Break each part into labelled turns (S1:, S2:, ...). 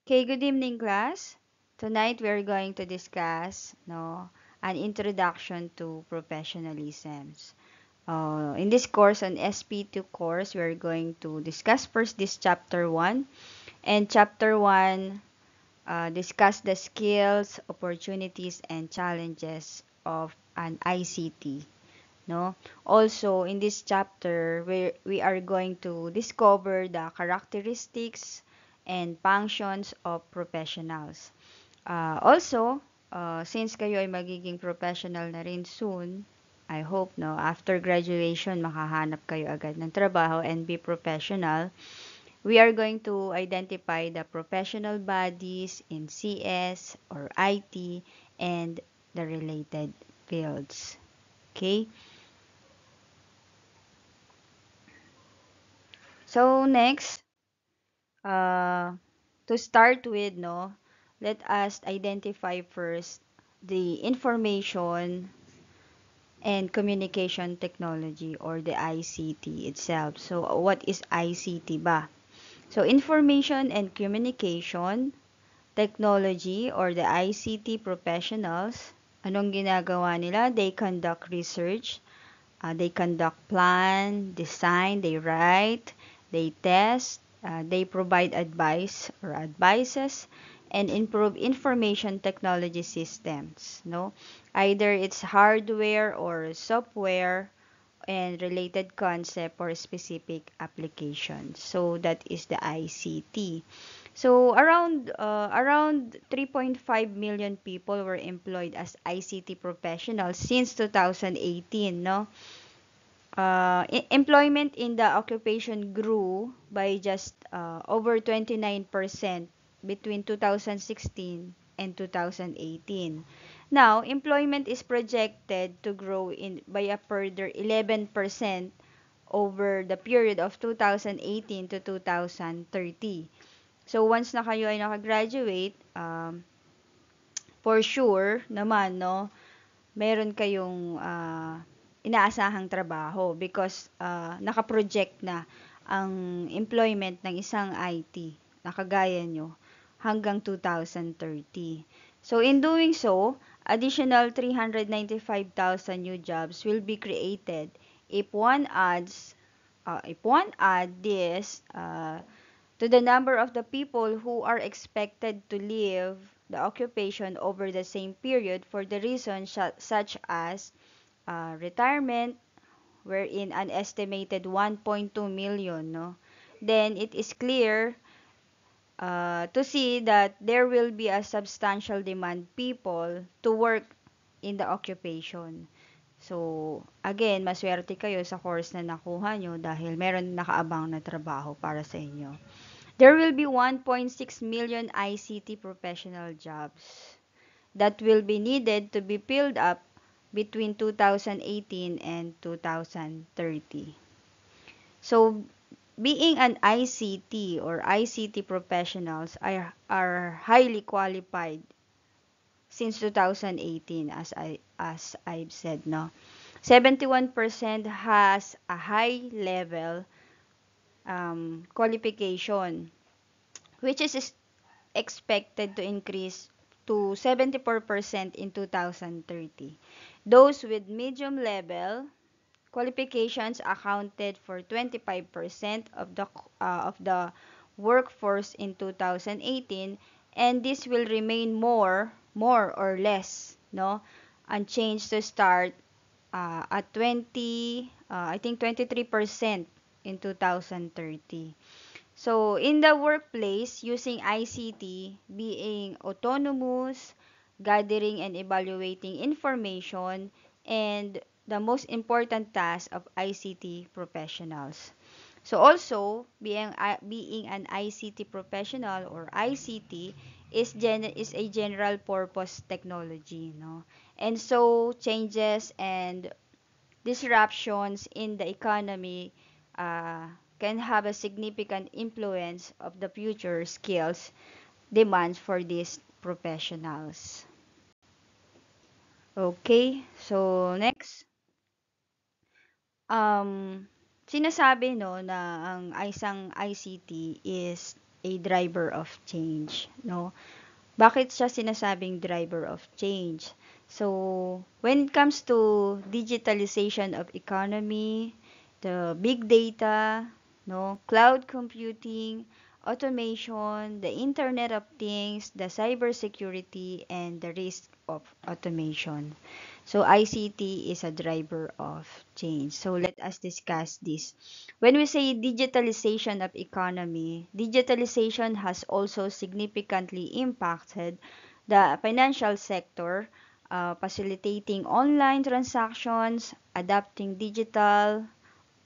S1: Okay, good evening, class. Tonight we're going to discuss an introduction to professionalisms. In this course, on SP2 course, we're going to discuss first this chapter 1. And chapter 1 discuss the skills, opportunities, and challenges of an ICT. No? Also, in this chapter, we are going to discover the characteristics and functions of professionals. Also, since kayo ay magiging professional na rin soon, I hope, no, after graduation, makahanap kayo agad ng trabaho and be professional. We are going to identify the professional bodies in CS or IT and the related fields. Okay? So next, to start with, let us identify first the information and communication technology or the ICT itself. So what is ICT ba? So information and communication technology or the ICT professionals, anong ginagawa nila? They conduct research, they conduct plan, design, they write, they test, they provide advice or advices, and improve information technology systems. No, either it's hardware or software and related concept or specific application. So that is the ICT. So around 3.5 million people were employed as ICT professionals since 2018, no? Employment in the occupation grew by just over 29% between 2016 and 2018. Now, employment is projected to grow by a further 11% over the period of 2018 to 2030. So, once na kayo ay nakagraduate, for sure naman, no, meron kayong inaasahang trabaho because nakaproject na ang employment ng isang IT na kagaya nyo hanggang 2030. So, in doing so, additional 395,000 new jobs will be created if one add this to the number of the people who are expected to leave the occupation over the same period for the reason such as retirement, wherein an estimated 1.2 million, no? Then it is clear to see that there will be a substantial demand people to work in the occupation. So, again, maswerte kayo sa course na nakuha nyo dahil meron nakaabang na trabaho para sa inyo. There will be 1.6 million ICT professional jobs that will be needed to be filled up between 2018 and 2030. So, being an ICT or ICT professionals are highly qualified since 2018 as I've said, no. 71% has a high level qualification, which is expected to increase to 74% in 2030. Those with medium level qualifications accounted for 25% of the workforce in 2018, and this will remain more or less, no, unchanged to start at 23% in 2030. So, in the workplace, using ICT, being autonomous, gathering and evaluating information, and the most important task of ICT professionals. So, also, being an ICT professional or ICT is a general purpose technology, no? And so, changes and disruptions in the economy uh, can have a significant influence of the future skills demands for these professionals. Okay, so next, um, sinasabi no na ang isang ICT is a driver of change, no? Bakit siya sinasabing driver of change? So, when it comes to digitalization of economy, the big data, no, cloud computing, automation, the Internet of Things, the cybersecurity, and the risk of automation. So, ICT is a driver of change. So, let us discuss this. When we say digitalization of economy, digitalization has also significantly impacted the financial sector, facilitating online transactions, adapting digital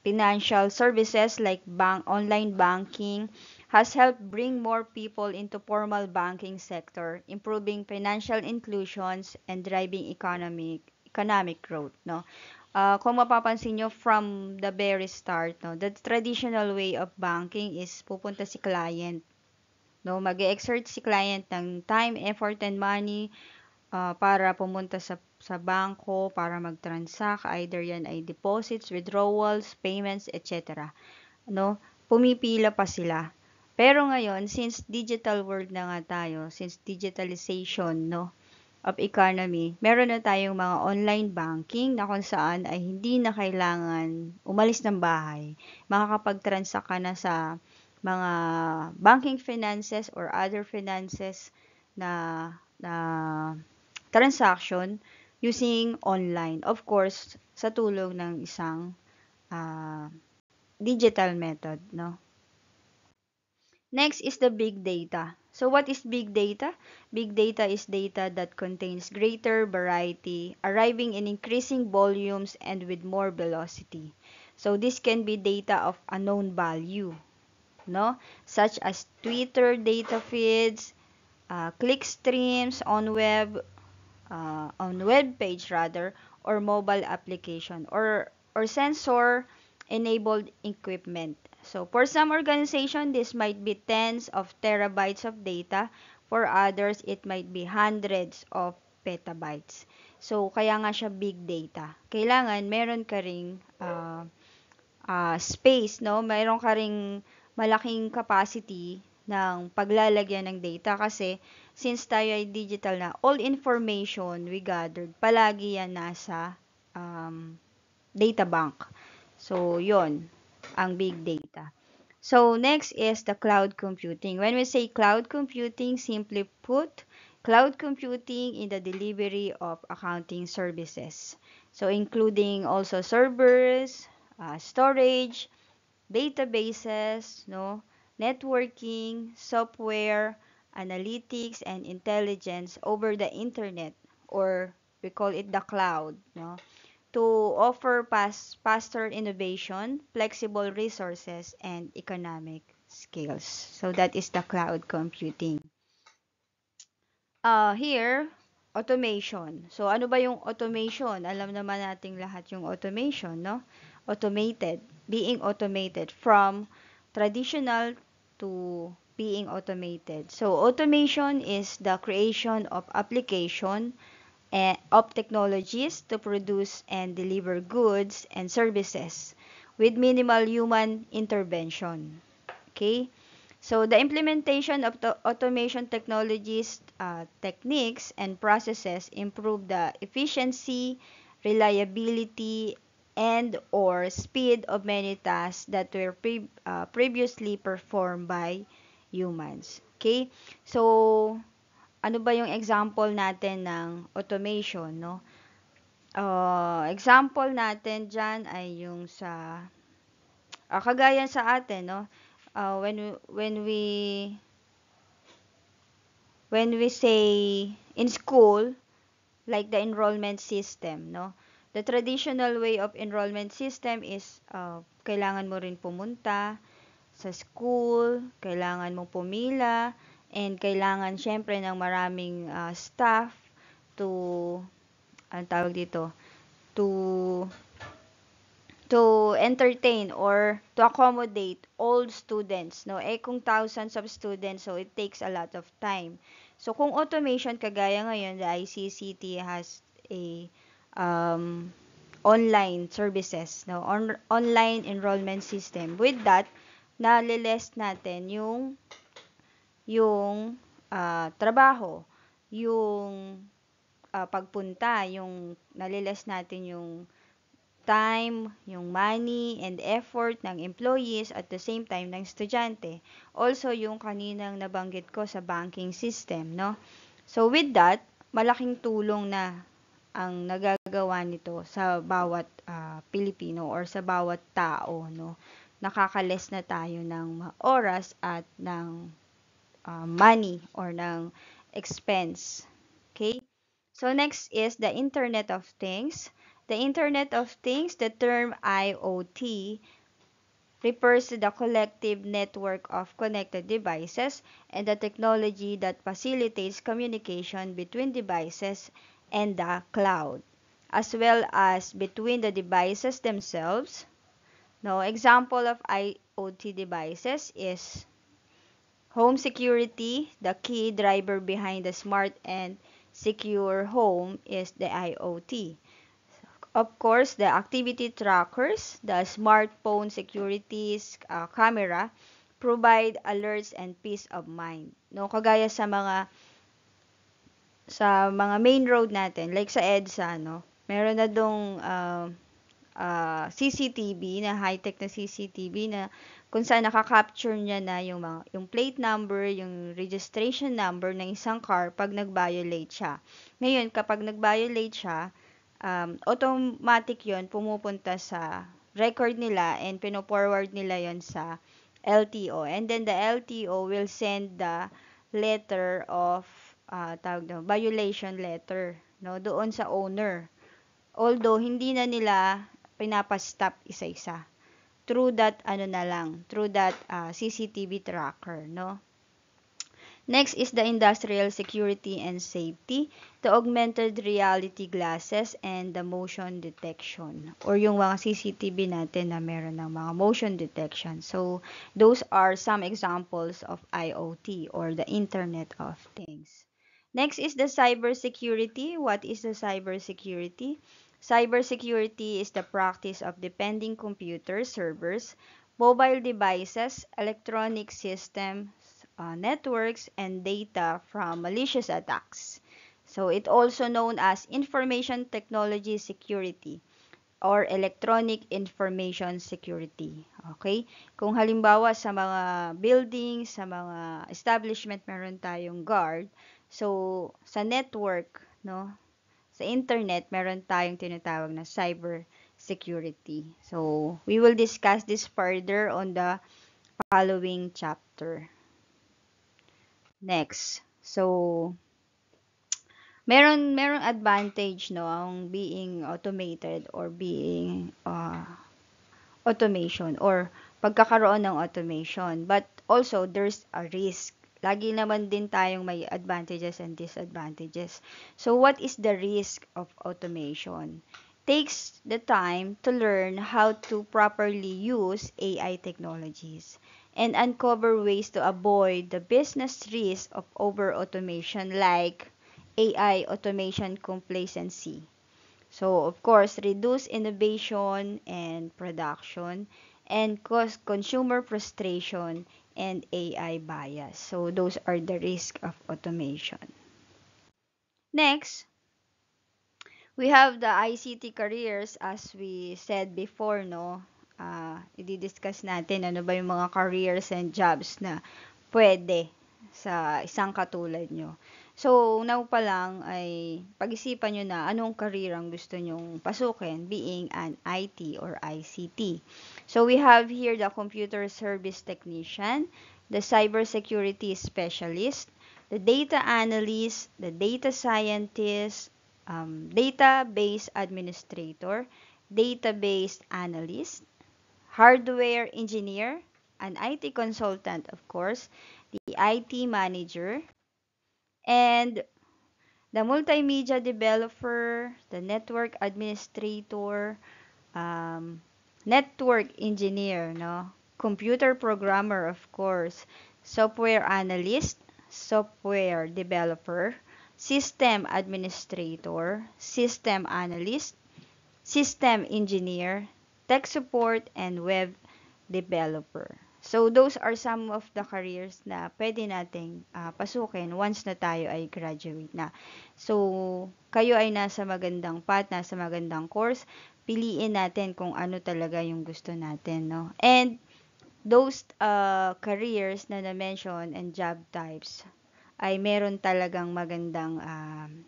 S1: financial services like online banking has helped bring more people into formal banking sector, improving financial inclusions and driving economic growth, no. Kung mapapansin nyo from the very start, no, the traditional way of banking is pupunta si client, no, mag-exert si client ng time, effort, and money para pumunta sa bangko para mag-transact, either yan ay deposits, withdrawals, payments, etc. No? Pumipila pa sila. Pero ngayon, since digital world na nga tayo, since digitalization, no, of economy, meron na tayong mga online banking na kung saan ay hindi na kailangan umalis ng bahay. Makakapag-transact ka na sa mga banking finances or other finances na transaction using online. Of course, sa tulong ng isang uh, digital method, no? Next is the big data. So what is big data? Big data is data that contains greater variety, arriving in increasing volumes and with more velocity. So this can be data of unknown value, no? Such as Twitter data feeds, click streams on web page rather, or mobile application, or sensor enabled equipment. So for some organization, this might be tens of terabytes of data. For others, it might be hundreds of petabytes. So kaya nga siya big data. Kailangan meron ka ring space, no? Mayroon ka ring malaking capacity ng paglalagyan ng data kasi since tayo ay digital na, all information we gathered, palagi yan nasa data bank. So, yon ang big data. So, next is the cloud computing. When we say cloud computing, simply put, cloud computing in the delivery of accounting services. So, including also servers, storage, databases, no, networking, software, analytics, and intelligence over the internet, or we call it the cloud, no, to offer faster innovation, flexible resources, and economic skills. So that is the cloud computing. Here, automation. So ano ba yung automation? Alam naman nating lahat yung automation, no? Automated, being automated from traditional to being automated. So automation is the creation of application of technologies to produce and deliver goods and services with minimal human intervention. Okay? So the implementation of the automation technologies, techniques, and processes improve the efficiency, reliability, and or speed of many tasks that were previously performed by humans. Okay? So, ano ba yung example natin ng automation, no? Example natin dyan ay yung sa, kagaya sa atin, no? When we say in school, like the enrollment system, no? The traditional way of enrollment system is kailangan mo rin pumunta sa school, kailangan mong pumila, and kailangan syempre ng maraming staff to, ang tawag dito, to entertain or to accommodate all students, no? Eh, kung thousands of students, so it takes a lot of time. So, kung automation, kagaya ngayon, the ICCT has a online services, no? Online enrollment system. With that, nalilest natin yung yung trabaho, yung pagpunta, yung naliles natin yung time, yung money and effort ng employees at the same time ng estudyante. Also, yung kaninang nabanggit ko sa banking system, no? So, with that, malaking tulong na ang nagagawa nito sa bawat Pilipino or sa bawat tao, no? Nakakales na tayo ng oras at ng money or ng expense. Okay? So next is the Internet of Things. The Internet of Things, the term IoT, refers to the collective network of connected devices and the technology that facilitates communication between devices and the cloud, as well as between the devices themselves. No, example of IoT devices is home security. The key driver behind the smart and secure home is the IoT. Of course, the activity trackers, the smartphone securities camera, provide alerts and peace of mind. No, kagaya sa mga main road natin, like sa EDSA, no, meron na dong CCTV na high-tech na CCTV na kung saan nakaka-capture niya na yung plate number, yung registration number ng isang car pag nag-violate siya. Ngayon, kapag nag-violate siya, automatic yon pumupunta sa record nila and pino-forward nila yon sa LTO. And then the LTO will send the letter of violation letter, no, doon sa owner. Although hindi na nila pinapa-stop isa-isa through that through that CCTV tracker, no. Next is the industrial security and safety, the augmented reality glasses and the motion detection or yung mga CCTV natin na meron ng mga motion detection. So those are some examples of IoT or the Internet of Things. Next is the cybersecurity. What is the cybersecurity? Cybersecurity is the practice of defending computer servers, mobile devices, electronic systems, networks, and data from malicious attacks. So it also known as information technology security or electronic information security. Okay? Kung halimbawa sa mga buildings, sa mga establishment meron tayong guard, so sa network, no, sa internet meron tayong tinatawag na cyber security. So we will discuss this further on the following chapter. Next. So merong advantage, no, ang being automated or being automation or pagkakaroon ng automation. But also, there's a risk. Lagi naman din tayong may advantages and disadvantages. So, what is the risk of automation? Takes the time to learn how to properly use AI technologies and uncover ways to avoid the business risk of over-automation like AI automation complacency. So, of course, reduce innovation and production and cause consumer frustration and AI bias. So, those are the risks of automation. Next, we have the ICT careers as we said before, no? I-discuss natin ano ba yung mga careers and jobs na pwede sa isang katulad nyo. So, now pa lang ay pag-isipan nyo na anong career ang gusto nyong pasukin being an IT or ICT. So, we have here the computer service technician, the cybersecurity specialist, the data analyst, the data scientist, database administrator, database analyst, hardware engineer, an IT consultant, of course, the IT manager, and the multimedia developer, the network administrator, um, network engineer, no? Computer programmer, of course, software analyst, software developer, system administrator, system analyst, system engineer, tech support, and web developer. So, those are some of the careers na pwede nating pasukin once na tayo ay graduate na. So, kayo ay nasa magandang path, nasa magandang course, piliin natin kung ano talaga yung gusto natin, no? And those careers na na-mention and job types ay meron talagang magandang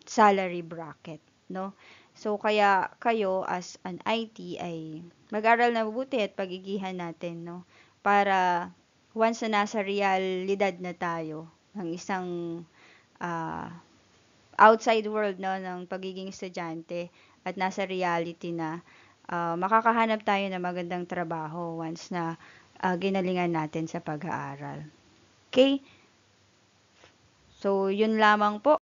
S1: salary bracket, no? So, kaya kayo as an IT ay mag-aral na mabuti at pagigihan natin, no? Para once na nasa realidad na tayo ng isang ah, outside world, no, ng pagiging estudyante at nasa reality na makakahanap tayo ng magandang trabaho once na ginalingan natin sa pag-aaral. Okay? So, yun lamang po.